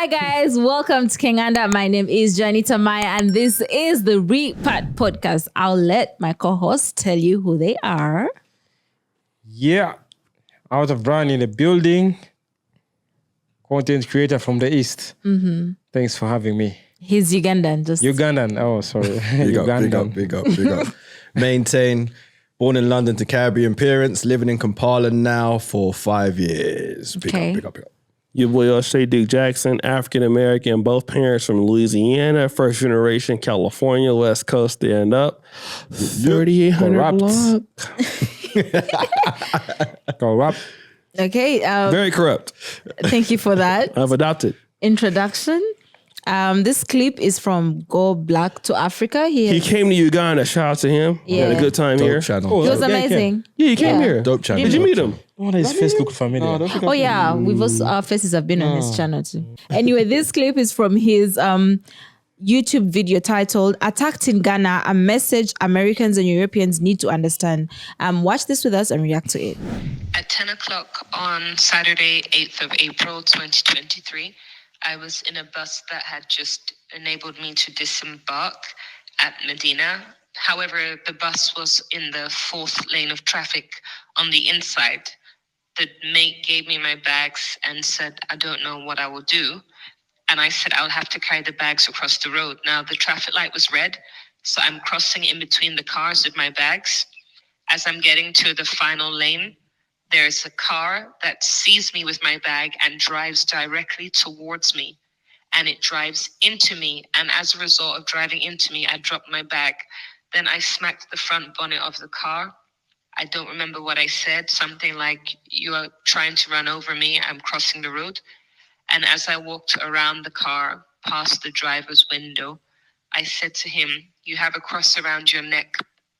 Hi guys, welcome to Kinganda. My name is Janita Maya and this is the REPAT podcast. I'll let my co-hosts tell you who they are. Yeah, out of Brown in the building, content creator from the East. Mm-hmm. Thanks for having me. He's Ugandan. Ugandan. Oh, sorry. Big up. Maintain. Born in London to Caribbean parents, living in Kampala now for 5 years. Big up. Your boy Shay Dick Jackson, African American, both parents from Louisiana, first generation, California, West Coast, stand up. 3,800 block. Corrupt. Okay. Very corrupt. Thank you for that I've adopted. introduction. This clip is from Go Black to Africa. He came to Uganda. Shout out to him. He had a good time Dope here. channel. It was amazing. Yeah, he came here. Dope channel. Did you meet him? Oh, his face looked familiar. Oh yeah, we've also our faces have been on his channel too. Anyway, this clip is from his YouTube video titled "Attacked in Ghana: A Message Americans and Europeans Need to Understand." Watch this with us and react to it. At 10 o'clock on Saturday, 8th of April, 2023, I was in a bus that had just enabled me to disembark at Medina. However, the bus was in the fourth lane of traffic on the inside. The mate gave me my bags and said, "I don't know what I will do." And I said, "I'll have to carry the bags across the road." Now, the traffic light was red, so I'm crossing in between the cars with my bags. As I'm getting to the final lane, there's a car that sees me with my bag and drives directly towards me. And it drives into me. And as a result of driving into me, I dropped my bag. Then I smacked the front bonnet of the car. I don't remember what I said. Something like, "You are trying to run over me. I'm crossing the road." And as I walked around the car, past the driver's window, I said to him, "You have a cross around your neck,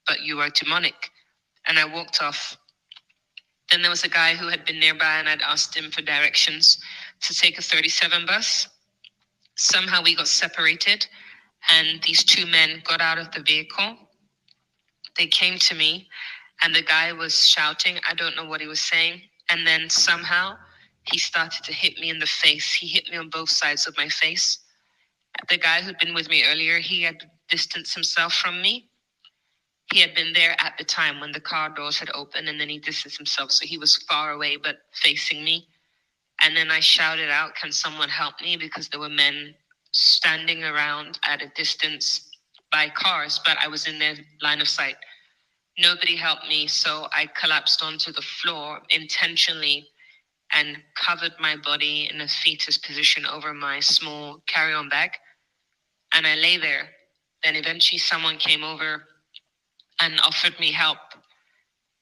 but you are demonic." And I walked off. Then there was a guy who had been nearby and I'd asked him for directions to take a 37 bus. Somehow we got separated and these two men got out of the vehicle. They came to me and the guy was shouting. I don't know what he was saying. And then somehow he started to hit me in the face. He hit me on both sides of my face. The guy who'd been with me earlier, he had distanced himself from me. He had been there at the time when the car doors had opened and then he distanced himself. So he was far away, but facing me. And then I shouted out, "Can someone help me?" Because there were men standing around at a distance by cars, but I was in their line of sight. Nobody helped me. So I collapsed onto the floor intentionally and covered my body in a fetus position over my small carry-on bag. And I lay there. Then eventually someone came over and offered me help.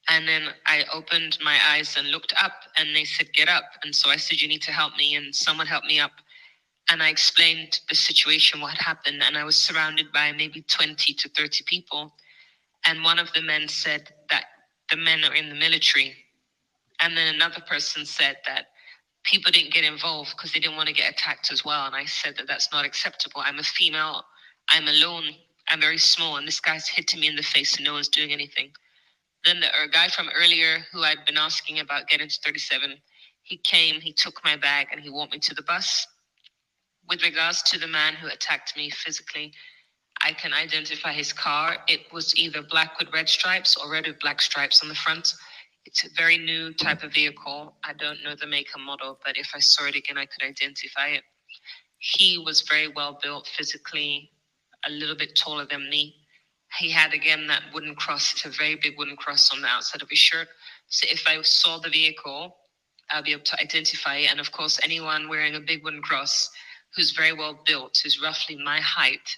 And then I opened my eyes and looked up and they said, "Get up." And so I said, "You need to help me." And someone helped me up. And I explained the situation, what happened. And I was surrounded by maybe 20 to 30 people. And one of the men said that the men are in the military. And then another person said that people didn't get involved because they didn't want to get attacked as well. And I said that that's not acceptable. I'm a female. I'm alone. I'm very small, and this guy's hitting me in the face and no one's doing anything. Then the guy from earlier who I'd been asking about getting to 37, he came, he took my bag, and he walked me to the bus. With regards to the man who attacked me physically, I can identify his car. It was either black with red stripes or red with black stripes on the front. It's a very new type of vehicle. I don't know the make and model, but if I saw it again, I could identify it. He was very well built physically, a little bit taller than me. He had, again, that wooden cross. It's a very big wooden cross on the outside of his shirt. So if I saw the vehicle, I'll be able to identify it. And of course, anyone wearing a big wooden cross who's very well built, who's roughly my height,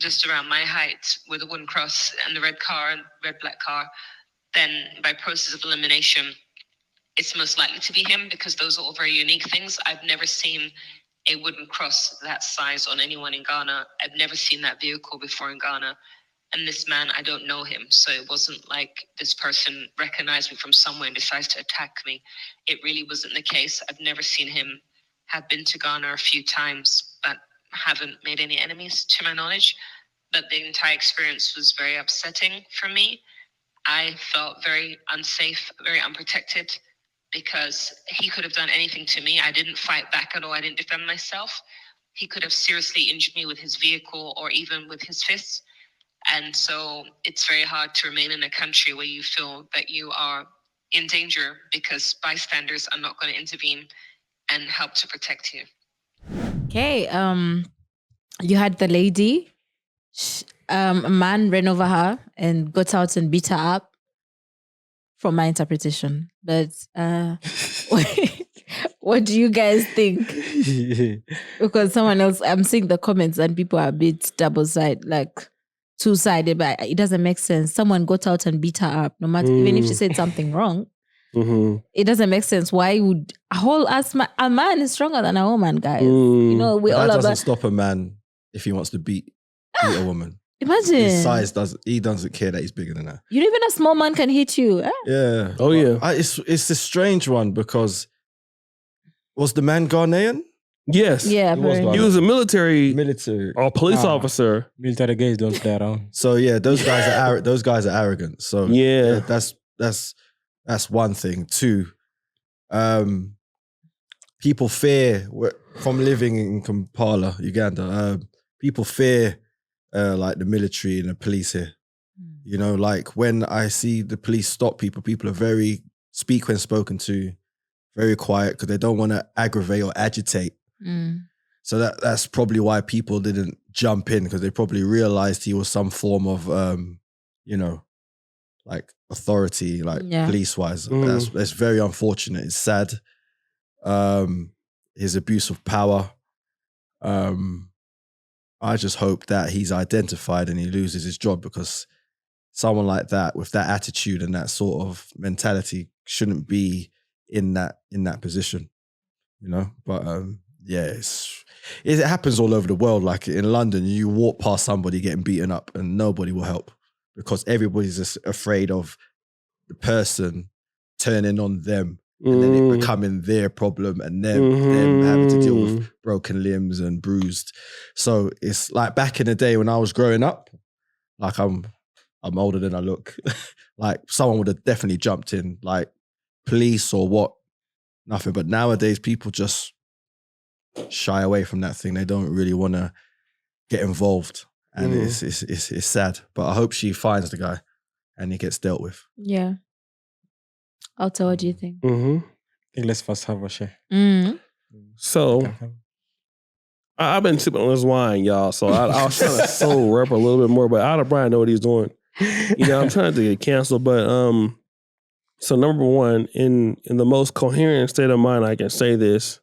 just around my height, with a wooden cross and the red black car, then by process of elimination, it's most likely to be him because those are all very unique things. I've never seen a wooden cross that size on anyone in Ghana. I've never seen that vehicle before in Ghana. And this man, I don't know him. So it wasn't like this person recognized me from somewhere and decides to attack me. It really wasn't the case. I've never seen him. Have been to Ghana a few times, but haven't made any enemies to my knowledge. But the entire experience was very upsetting for me. I felt very unsafe, very unprotected. because he could have done anything to me. I didn't fight back at all. I didn't defend myself. He could have seriously injured me with his vehicle or even with his fists. And so it's very hard to remain in a country where you feel that you are in danger because bystanders are not going to intervene and help to protect you. Okay, you had the lady. A man ran over her and got out and beat her up, from my interpretation. But what do you guys think? Because someone else, I'm seeing the comments and people are a bit double-sided, like two-sided, but it doesn't make sense. Someone got out and beat her up, no matter, even if she said something wrong. It doesn't make sense. Why would a man is stronger than a woman, guys? You know, we all that about. doesn't stop a man if he wants to beat a woman. Imagine His size doesn't care that he's bigger than her. You know, even a small man can hit you. Eh? Yeah. Oh yeah. It's a strange one because was the man Ghanaian? Yes. Yeah, He was very- He was a military Military. police officer. Military guys don't play around. So yeah, those guys are arrogant. So Yeah. that's one thing. Two, people fear from living in Kampala, Uganda. People fear like the military and the police here. You know, like when I see the police stop people, people are speak when spoken to, very quiet because they don't want to aggravate or agitate. So that's probably why people didn't jump in, because they probably realized he was some form of, you know, like authority, like police-wise. That's very unfortunate. It's sad. His abuse of power. I just hope that he's identified and he loses his job, because someone like that with that attitude and that sort of mentality shouldn't be in that position, you know. But yeah, it happens all over the world. Like in London, you walk past somebody getting beaten up and nobody will help, because everybody's just afraid of the person turning on them and then it becoming their problem and them having to deal with broken limbs and bruised. So it's like back in the day when I was growing up, like I'm older than I look, like someone would have definitely jumped in, like police or what, nothing. But nowadays people just shy away from that thing. They don't really want to get involved. And it's sad. But I hope she finds the guy and he gets dealt with. Yeah. Alta, what do you think? I think let's first have a share. So I've been sipping on this wine, y'all. So I was trying to soul rep a little bit more, but out of Brian know what he's doing. You know, I'm trying to get canceled, but so number one, in the most coherent state of mind, I can say this.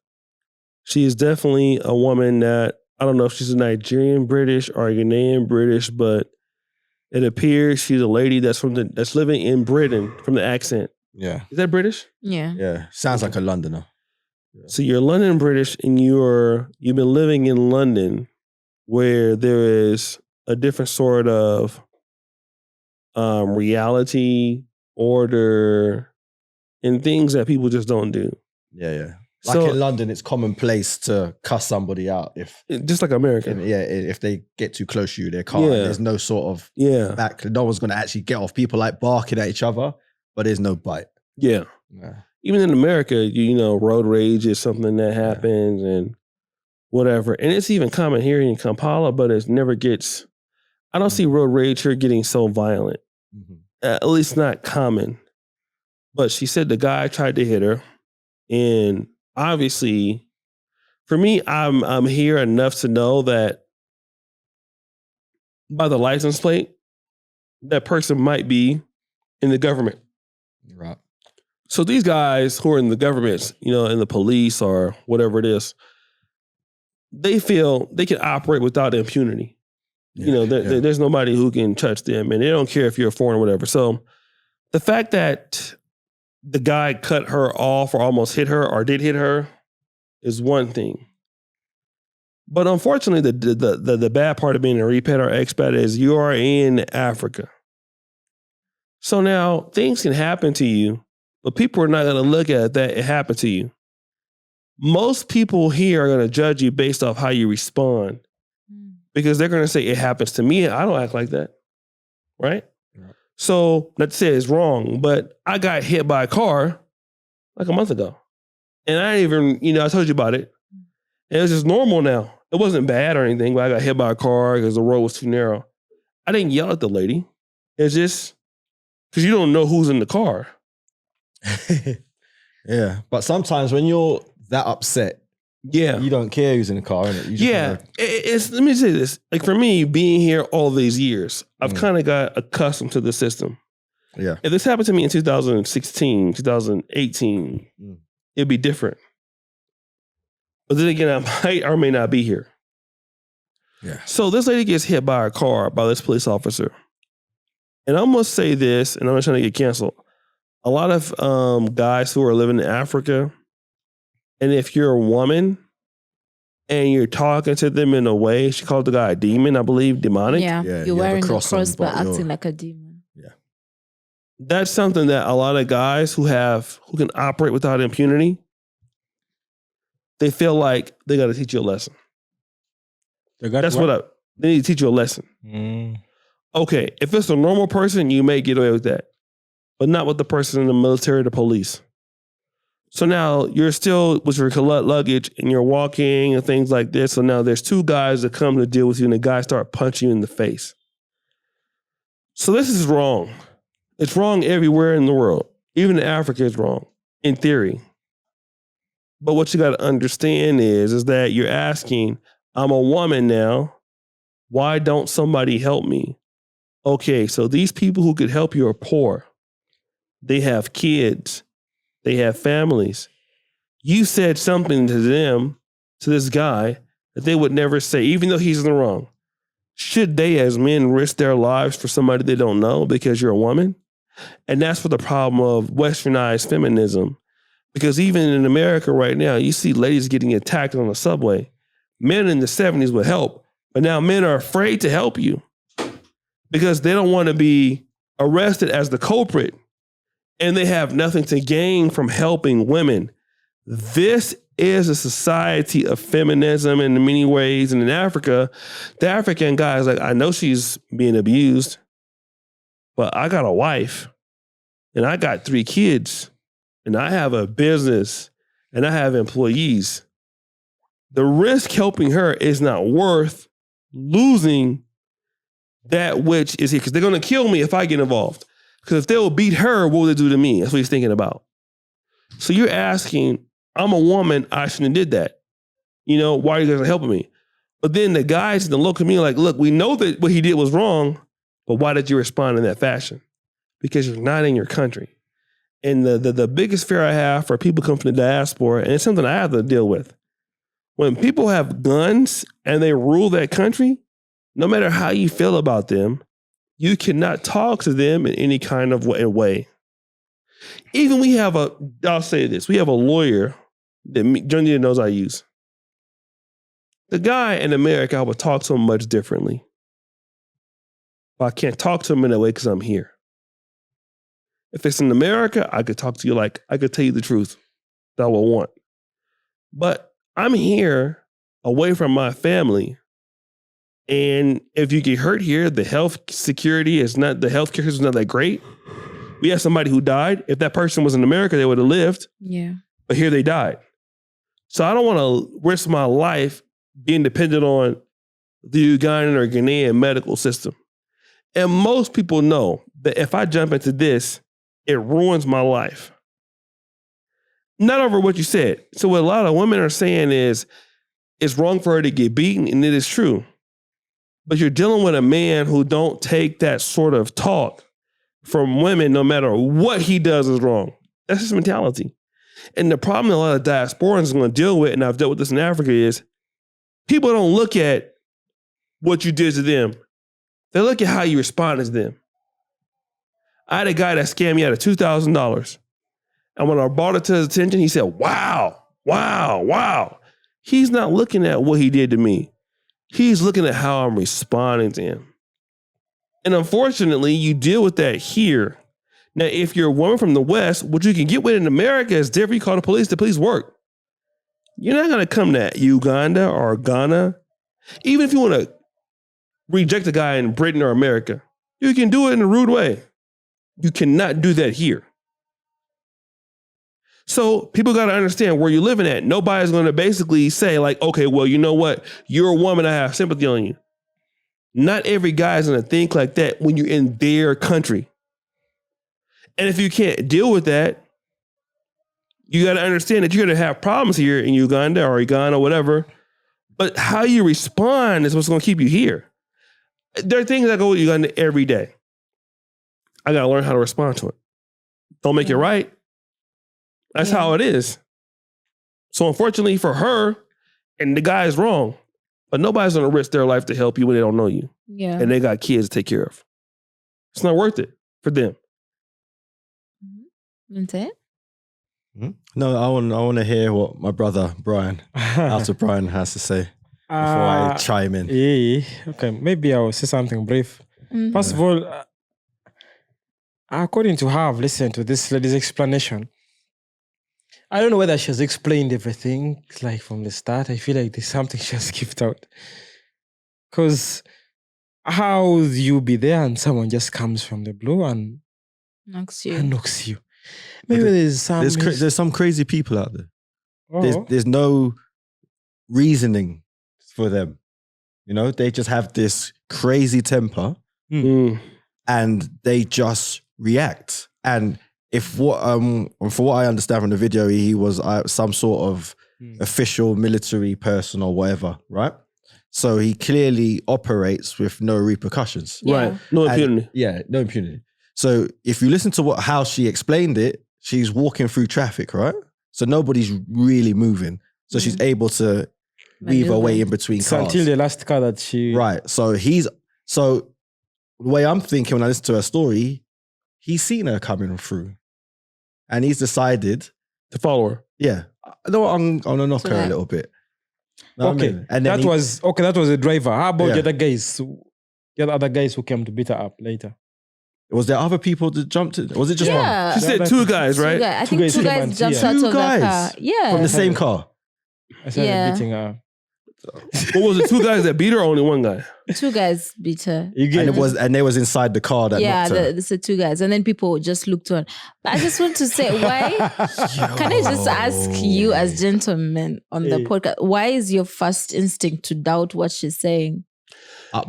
She is definitely a woman that, I don't know if she's a Nigerian British or a Ghanaian British, but it appears she's a lady that's living in Britain from the accent. Yeah. Is that British? Yeah. Yeah. Sounds like a Londoner. So you're London British and you've been living in London where there is a different sort of reality, order, and things that people just don't do. Yeah, yeah. Like in London, it's commonplace to cuss somebody out just like America. If they get too close to you, they can't. Yeah. There's no sort of back. No one's going to actually get off. People like barking at each other, but there's no bite. Yeah. Even in America, you know, road rage is something that happens and whatever. And it's even common here in Kampala, but it never gets, I don't see road rage here getting so violent. At least not common. But she said the guy tried to hit her. And obviously, for me, I'm here enough to know that by the license plate, that person might be in the government. Right. So these guys who are in the government, you know, in the police or whatever it is, they feel they can operate without impunity. You know, there's nobody who can touch them, and they don't care if you're a foreigner or whatever. So the fact that the guy cut her off or almost hit her or did hit her is one thing. But unfortunately, the bad part of being a repat or expat is you are in Africa. So now things can happen to you, but people are not going to look at that it happened to you. Most people here are going to judge you based off how you respond, because they're going to say it happens to me. I don't act like that, right? So not to say it's wrong, but I got hit by a car. like a month ago. And I didn't even, I told you about it. And it was just normal now. It wasn't bad or anything, but I got hit by a car because the road was too narrow. I didn't yell at the lady. It's just because you don't know who's in the car. Yeah. But sometimes when you're that upset, you don't care who's in the car, innit? Let me say this. Like for me, being here all these years, I've kind of got accustomed to the system. Yeah. If this happened to me in 2016, 2018, it'd be different. But then again, I might or may not be here. Yeah. So this lady gets hit by a car by this police officer. And I'm going to say this, and I'm not trying to get canceled. A lot of guys who are living in Africa, and if you're a woman and you're talking to them in a way, she called the guy a demon, I believe, demonic. Yeah, you're wearing a cross but acting like a demon. Yeah. That's something that a lot of guys who can operate without impunity, they feel like they got to teach you a lesson. They need to teach you a lesson. Okay, if it's a normal person, you may get away with that, but not with the person in the military or the police. So now you're still with your luggage and you're walking and things like this. So now there's two guys that come to deal with you and the guys start punching you in the face. So this is wrong. It's wrong everywhere in the world. Even in Africa it's wrong, in theory. But what you got to understand is that you're asking, I'm a woman now. Why don't somebody help me? Okay, so these people who could help you are poor. They have kids. They have families. You said something to them, to this guy, that they would never say, even though he's in the wrong. Should they, as men, risk their lives for somebody they don't know because you're a woman? And that's what the problem of westernized feminism. Because even in America right now, you see ladies getting attacked on the subway. Men in the 70s would help, but now men are afraid to help you because they don't want to be arrested as the culprit and they have nothing to gain from helping women. This is a society of feminism in many ways. And in Africa, the African guy is like, I know she's being abused, but I got a wife and I got 3 kids. And I have a business and I have employees. The risk helping her is not worth losing that which is here. Because they're going to kill me if I get involved. Because if they will beat her, what will they do to me? That's what he's thinking about. So you're asking, I'm a woman, I shouldn't have did that. Why are you guys helping me? But then the guys in the local community are like, look, we know that what he did was wrong, but why did you respond in that fashion? Because you're not in your country. And the biggest fear I have for people coming from the diaspora, and it's something I have to deal with, when people have guns and they rule that country, no matter how you feel about them, you cannot talk to them in any kind of way. Even I'll say this, we have a lawyer that Johnny knows I use. The guy in America, I would talk to him much differently. But I can't talk to him in that way because I'm here. If it's in America, I could talk to you like I could tell you the truth that I would want. But I'm here away from my family. And if you get hurt here, the healthcare is not that great. We have somebody who died. If that person was in America, they would have lived. Yeah. But here they died. So I don't want to risk my life being dependent on the Ugandan or Ghanaian medical system. And most people know that if I jump into this, it ruins my life. Not over what you said. So what a lot of women are saying is, it's wrong for her to get beaten, and it is true. But you're dealing with a man who don't take that sort of talk from women, no matter what he does is wrong. That's his mentality. And the problem a lot of diasporans are going to deal with, and I've dealt with this in Africa, is people don't look at what you did to them. They look at how you responded to them. I had a guy that scammed me out of $2,000. And when I brought it to his attention, he said, wow. He's not looking at what he did to me. He's looking at how I'm responding to him. And unfortunately, you deal with that here. Now, if you're a woman from the West, what you can get with in America is different. You call the police work. You're not going to come to Uganda or Ghana. Even if you want to reject a guy in Britain or America, you can do it in a rude way. You cannot do that here. So people got to understand where you're living at. Nobody's going to basically say like, okay, well, you know what? You're a woman. I have sympathy on you. Not every guy's going to think like that when you're in their country. And if you can't deal with that, you got to understand that you're going to have problems here in Uganda or Ghana or whatever. But how you respond is what's going to keep you here. There are things that go with Uganda every day. I got to learn how to respond to it. Don't make it right. That's how it is. So unfortunately for her, and the guy is wrong, but nobody's going to risk their life to help you when they don't know you. Yeah. And they got kids to take care of. It's not worth it for them. That's it? No, I want to hear what my brother Brian, Alto Brian, has to say before I chime in. Yeah. Okay, maybe I'll say something brief. First of all, according to how I've listened to this lady's explanation, I don't know whether she has explained everything like from the start. I feel like there's something she has skipped out. Because how would you be there and someone just comes from the blue and Knocks you. knocks you? Maybe there's some... There's some crazy people out there. Oh. There's no reasoning for them. You know, they just have this crazy temper and they just react. And if what from what I understand from the video, he was some sort of official military person or whatever, right? So he clearly operates with no repercussions. Yeah. Right. No impunity. No impunity. So if you listen to how she explained it, she's walking through traffic, right? So nobody's really moving. So she's able to weave her way in between So cars. until the last car that she... Right. So the way I'm thinking when I listen to her story, he's seen her coming through. And he's decided To follow her. yeah, I'm gonna knock her a little bit. Know what I Okay, mean? And then that was the driver. How about Yeah. the other guys? The other guys who came to beat her up later. was there other people that jumped in? Was it just one? Yeah. She said two guys, right? I think guys two came guys and- jumped yeah. out of Two the car. guys? Yeah. From the same car? I started Yeah. beating her. What was it? Two guys that beat her or only one guy? Two guys beat her. You get And they was inside the car that Yeah, knocked her. there's the two guys. And then people just looked on. But I just want to say, why? Can I just ask you as gentlemen on the Hey. podcast, why is your first instinct to doubt what she's saying?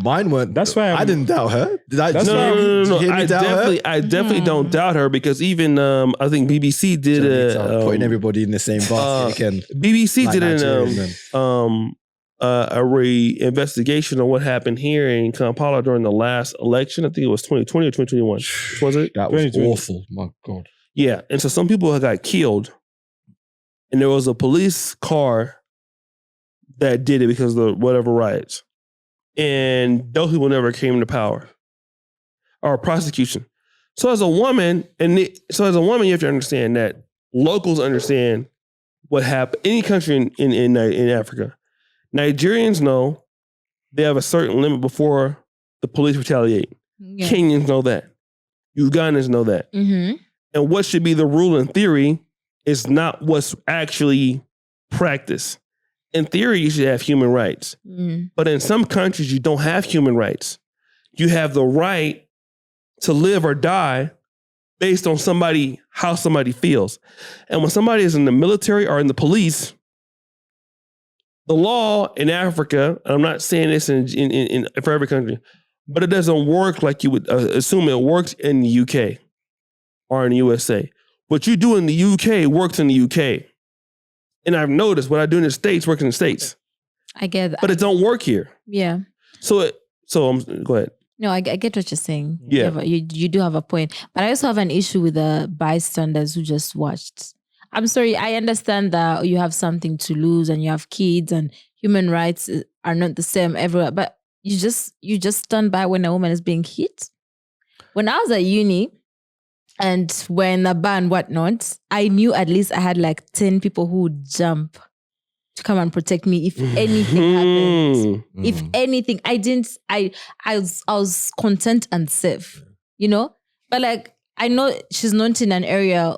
Mine weren't. That's why I didn't doubt her. Did I? That's did why- you- did you hear me I doubt her? definitely don't doubt her because even I think BBC did Putting everybody in the same basket again. BBC Like did Nigerian men. a investigation on what happened here in Kampala during the last election. I think it was 2020 or 2021. Which was it? That was 2020. awful. My God. Yeah. And so some people got killed. And there was a police car that did it because of the whatever riots. And those people never came to power or prosecution. So as a woman, you have to understand that locals understand what happened. Any country in Africa, Nigerians know they have a certain limit before the police retaliate. Yeah. Kenyans know that. Ugandans know that. Mm-hmm. And what should be the rule in theory is not what's actually practiced. In theory, you should have human rights. Mm. But in some countries, you don't have human rights. You have the right to live or die based on how somebody feels. And when somebody is in the military or in the police, the law in Africa, and I'm not saying this in for every country, but it doesn't work like you would assume it works in the UK or in the USA. What you do in the UK works in the UK. And I've noticed what I do in the States works in the States. I get that. But it don't work here. Yeah. So go ahead. No, I get what you're saying. Yeah. You do have a point. But I also have an issue with the bystanders who just watched. I'm sorry, I understand that you have something to lose and you have kids and human rights are not the same everywhere. But you just stand by when a woman is being hit. When I was at uni and when the ban whatnot, I knew at least I had like 10 people who would jump to come and protect me if anything happened. If anything, I was content and safe, you know? But like, I know she's not in an area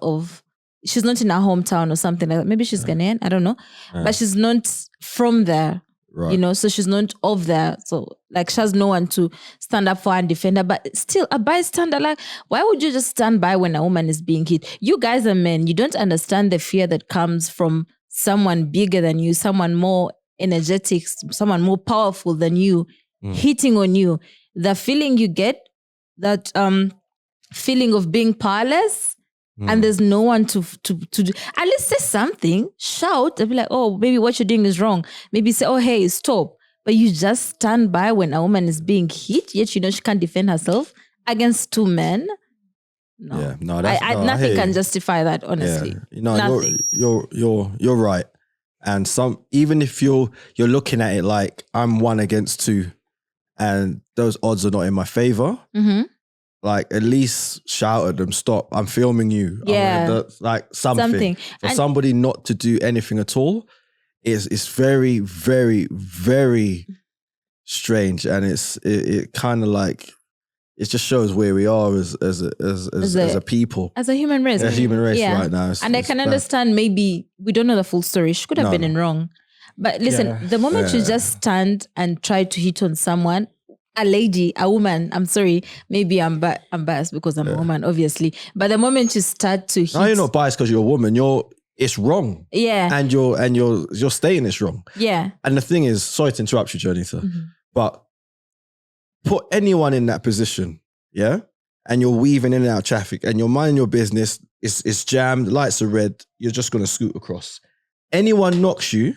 she's not in her hometown or something like that. Maybe she's Ghanaian, I don't know. But she's not from there. Right. You know, so she's not of there. So like she has no one to stand up for and defend her. But still, a bystander, like, why would you just stand by when a woman is being hit? You guys are men. You don't understand the fear that comes from someone bigger than you, someone more energetic, someone more powerful than you hitting on you. The feeling you get, that feeling of being powerless, and there's no one to do. At least say something, shout, and be like, oh, maybe what you're doing is wrong. Maybe say, oh, hey, stop. But you just stand by when a woman is being hit, yet you know she can't defend herself against two men. No, Yeah, no, that's nothing can justify that. Honestly, Yeah. You know, you're right. And even if you're looking at it like I'm 1 against 2, and those odds are not in my favor. Like, at least shout at them, stop, I'm filming you. Yeah. Like something. For And somebody not to do anything at all is very, very, very strange. And it kind of like, it just shows where we are as a people. As a human race. As a human race right now. And I can understand, maybe we don't know the full story. She could have been in wrong. But listen, the moment you just stand and try to hit on someone, a lady, a woman, I'm sorry, maybe I'm biased because I'm a woman, obviously. But the moment you start to hit... No, you're not biased because you're a woman. It's wrong. Yeah. And you're saying it's wrong. Yeah. And the thing is, sorry to interrupt you, Jonita, but put anyone in that position, yeah? And you're weaving in and out of traffic and you're minding your business, it's jammed, lights are red, you're just going to scoot across. Anyone knocks you,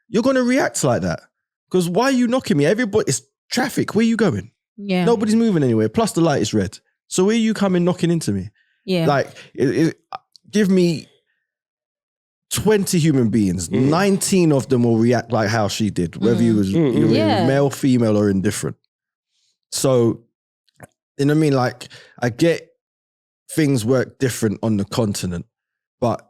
you're going to react like that. Because why are you knocking me? It's traffic. Where are you going? Yeah. Nobody's moving anywhere. Plus the light is red. So where are you coming knocking into me? Yeah. Like, give me 20 human beings. 19 of them will react like how she did, whether you was male, female, or indifferent. So, you know what I mean? Like, I get things work different on the continent, but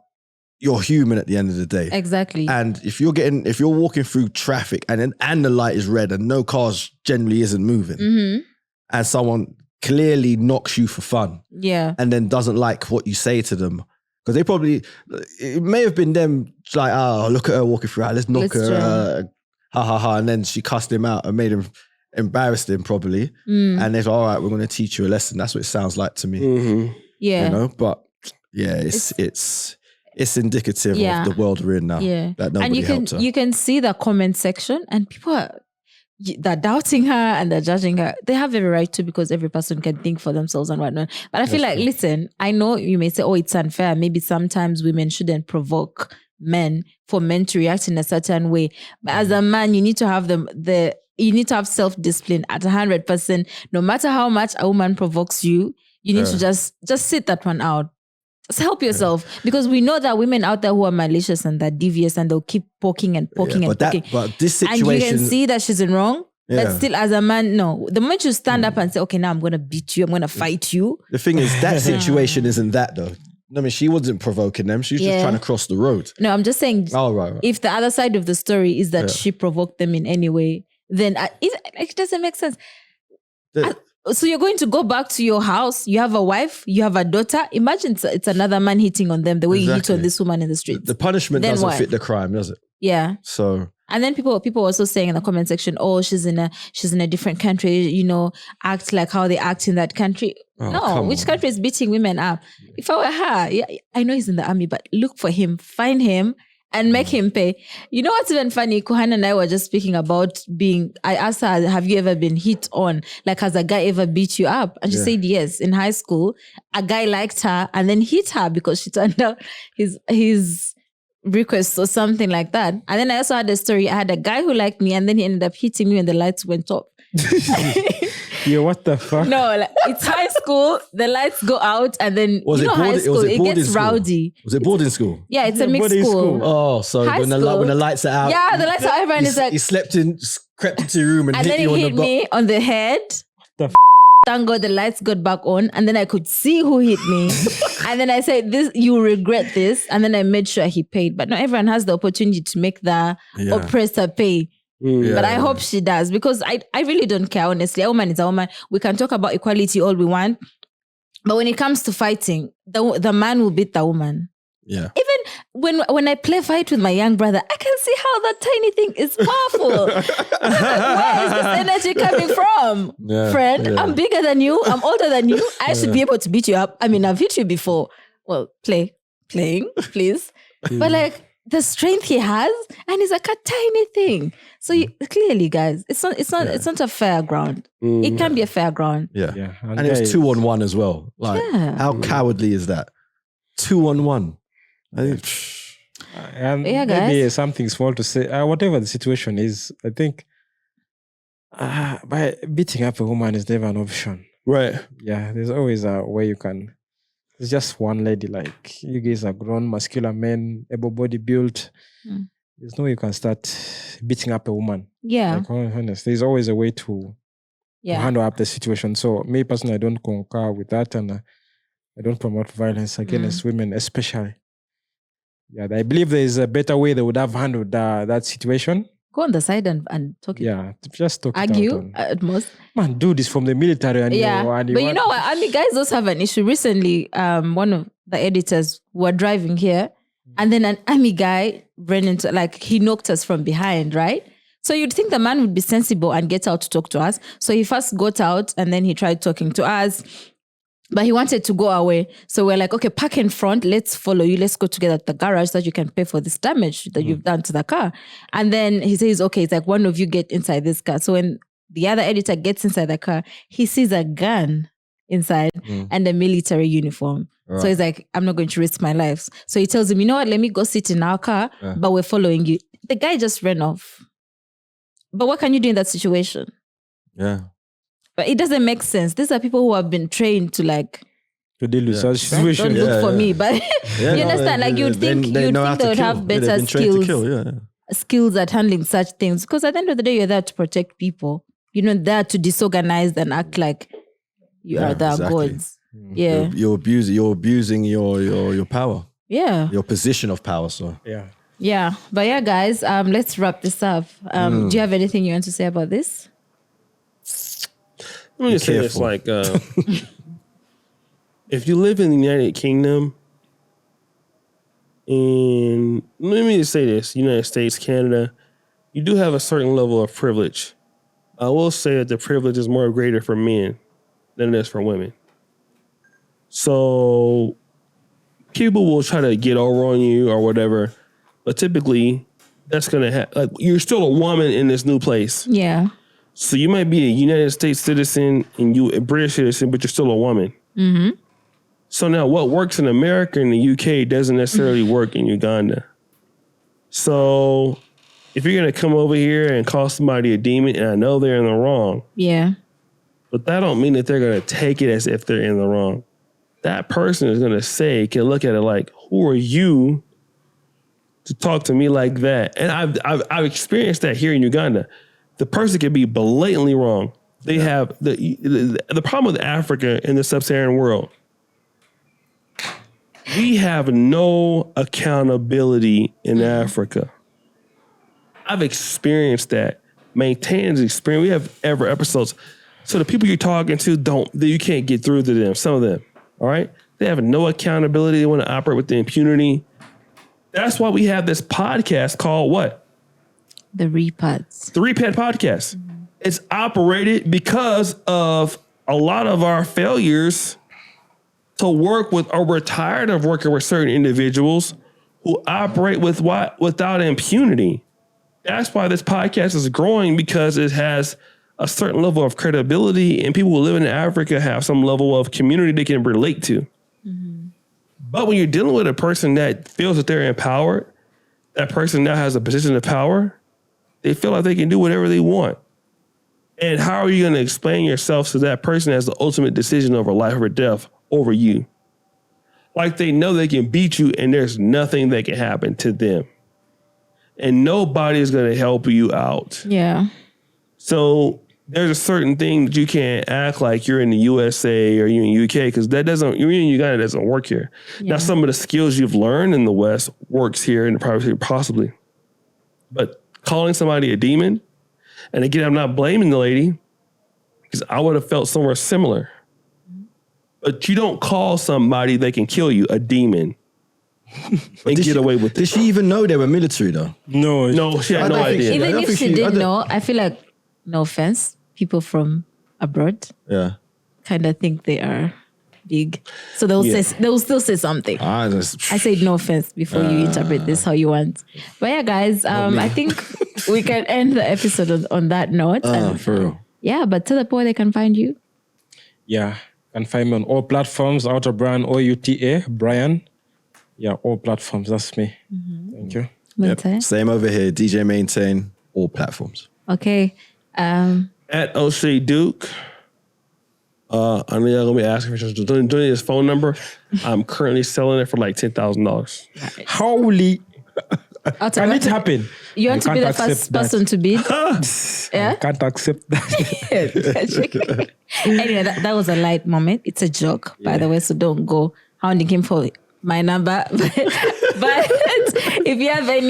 you're human at the end of the day. Exactly. And if you're walking through traffic and the light is red and no cars generally isn't moving, and someone clearly knocks you for fun, and then doesn't like what you say to them, because it may have been them like, oh, look at her walking through, let's knock her, ha ha ha, and then she cussed him out and made him, embarrassed him probably, and they're like, all right, we're going to teach you a lesson. That's what it sounds like to me. Yeah. You know, but yeah, it's indicative of the world we're in now. Yeah. That nobody helped her. You can see the comment section, and people they're doubting her and they're judging her. They have every right to, because every person can think for themselves and whatnot. But I feel like, listen, I know you may say, oh, it's unfair. Maybe sometimes women shouldn't provoke men for men to react in a certain way. But as a man, you need to have you need to have self-discipline at 100%. No matter how much a woman provokes you, you need to just sit that one out. Just help yourself, because we know that women out there who are malicious and they're devious and they'll keep poking and poking and poking. But this situation, and you can see that she's in wrong. But still, as a man, no. The moment you stand up and say, okay, now I'm going to beat you, I'm going to fight you. The thing is, that situation isn't that though. I mean, she wasn't provoking them. She was just trying to cross the road. No, I'm just saying, right. If the other side of the story is that she provoked them in any way, then it doesn't make sense. So you're going to go back to your house, you have a wife, you have a daughter. Imagine it's another man hitting on them the way you hit on this woman in the street. The punishment then doesn't fit the crime, does it? Yeah. So... And then people also saying in the comment section, oh, she's in a different country, you know, act like how they act in that country. No, which country is beating women up? If I were her, I know he's in the army, but look for him, find him, and make him pay. You know what's even funny? Kuhan and I were just speaking about I asked her, have you ever been hit on? Like, has a guy ever beat you up? And she said yes. In high school, a guy liked her and then hit her because she turned out his request or something like that. And then I also had a story. I had a guy who liked me and then he ended up hitting me when the lights went off. Yeah, what the fuck? No, like, it's high school. The lights go out, and then high school, it gets rowdy. Was it boarding school? Yeah, it's a mixed school. Oh, so when the lights are out, yeah, the lights are out. Everyone is like, he crept into your room and hit then you he hit me on the head. Thank God the lights got back on, and then I could see who hit me. And then I said, "This, you regret this." And then I made sure he paid. But not everyone has the opportunity to make the oppressor pay. But I hope she does, because I really don't care, honestly. A woman is a woman. We can talk about equality all we want. But when it comes to fighting, the man will beat the woman. Yeah. Even when I play fight with my young brother, I can see how that tiny thing is powerful. Where is this energy coming from? Yeah, Friend, yeah. I'm bigger than you. I'm older than you. I should be able to beat you up. I mean, I've hit you before. Well, playing, please. But like the strength he has, and it's like a tiny thing. So clearly, guys, it's not a fair ground. It can be a fair ground. Yeah. Yeah. And it was 2-on-1 as well. Like, how cowardly is that? 2-on-1. I think, And Yeah, maybe guys. something small to say. Whatever the situation is, I think by beating up a woman is never an option. Right. Yeah, there's always a way you can. It's just one lady. Like you guys are grown, muscular men, able-body built. There's no way you can start beating up a woman. Yeah. Like honest, there's always a way to handle up the situation. So me personally, I don't concur with that, and I don't promote violence against women, especially. Yeah, I believe there is a better way they would have handled that situation. Go on the side and talk it. Yeah, just talk Argue it out. at most. Man, do this from the military. And But you know what? I mean, guys also have an issue. Recently, one of the editors were driving here, and then an army guy ran into, like, he knocked us from behind, right? So you'd think the man would be sensible and get out to talk to us. So he first got out, and then he tried talking to us. But he wanted to go away. So we're like, okay, park in front. Let's follow you. Let's go together to the garage so that you can pay for this damage that you've done to the car. And then he says, okay, it's like, one of you get inside this car. So when the other editor gets inside the car, he sees a gun inside and a military uniform. Right. So he's like, I'm not going to risk my life. So he tells him, you know what? Let me go sit in our car, but we're following you. The guy just ran off. But what can you do in that situation? yeah. But it doesn't make sense. These are people who have been trained to, like, to deal with such don't situations. look for me. But you understand? Like, you'd think they would have they've better been trained to skills, kill, skills at handling such things. Because at the end of the day, you're there to protect people. You're not there to disorganize and act like you are their gods. Yeah. You're abusing your power. Yeah. Your position of power, so. Yeah. Yeah. But yeah, guys, let's wrap this up. Do you have anything you want to say about this? Let me just say this, like, if you live in the United Kingdom, and let me just say this, United States, Canada, you do have a certain level of privilege. I will say that the privilege is more greater for men than it is for women. So people will try to get over on you or whatever, but typically that's going to happen. Like, you're still a woman in this new place. Yeah. So you might be a United States citizen and you a British citizen, but you're still a woman. Mm-hmm. So now what works in America and the UK doesn't necessarily work in Uganda. So if you're going to come over here and call somebody a demon, and I know they're in the wrong. Yeah. But that don't mean that they're going to take it as if they're in the wrong. That person is going to can look at it like, who are you to talk to me like that? And I've experienced that here in Uganda. The person can be blatantly wrong. They have the problem with Africa and the sub-Saharan world. We have no accountability in Africa. I've experienced that. Maintained experience. We have episodes. So the people you're talking to you can't get through to them. Some of them, all right? They have no accountability. They want to operate with the impunity. That's why we have this podcast called what? The REPATs. The REPAT podcast. Mm-hmm. It's operated because of a lot of our failures to work with, or we're tired of working with certain individuals who operate without impunity. That's why this podcast is growing, because it has a certain level of credibility and people who live in Africa have some level of community they can relate to. Mm-hmm. But when you're dealing with a person that feels that they're empowered, that person now has a position of power, they feel like they can do whatever they want. And how are you going to explain yourself to that person as the ultimate decision over life or death over you? Like, they know they can beat you and there's nothing that can happen to them. And nobody is going to help you out. Yeah. So there's a certain thing that you can't act like you're in the USA or you're in UK, because you're in Uganda, doesn't work here. Yeah. Now, some of the skills you've learned in the West works here in the private sector, possibly. But calling somebody a demon, and again, I'm not blaming the lady, because I would have felt somewhere similar. But you don't call somebody that can kill you a demon. and Did get she- away with Did it. she even know they were military though? No, No, she had I no don't think idea. she- I Even don't if think she she- I didn't don't- know, I feel like, no offense, people from abroad Yeah. kind of think they are big, so they'll Yeah. they'll still say something. I I said no offense before you interpret this how you want. But yeah, guys, I think we can end the episode on that note. And, for real. yeah, but tell the boy they can find you. Yeah, can find me on all platforms. Outer Brian, OUTA, Brian. Yeah, all platforms. That's me. Thank you. Maintain. Same over here. DJ Maintain, all platforms. Okay. At O'Shea Duke. I know y'all gonna be asking for doing his phone number. I'm currently selling it for like $10,000. Holy, Outer can Bra- it happen? You want to be can't the first accept that. person to bid? Yeah? I can't accept that. Anyway, that was a light moment. It's a joke, by the way, so don't go hounding him for my number. But if you have I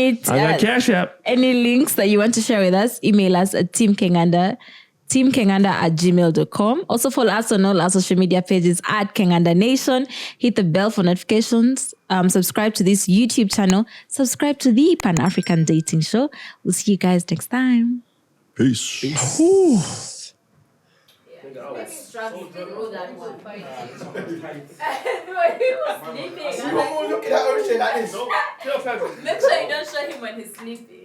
got Cash App. any links that you want to share with us, email us at teamkenganda@gmail.com. Also follow us on all our social media pages at Kenganda Nation. Hit the bell for notifications. Subscribe to this YouTube channel. Subscribe to the Pan-African Dating Show. We'll see you guys next time. Peace. Make sure you don't show him when he's sleeping.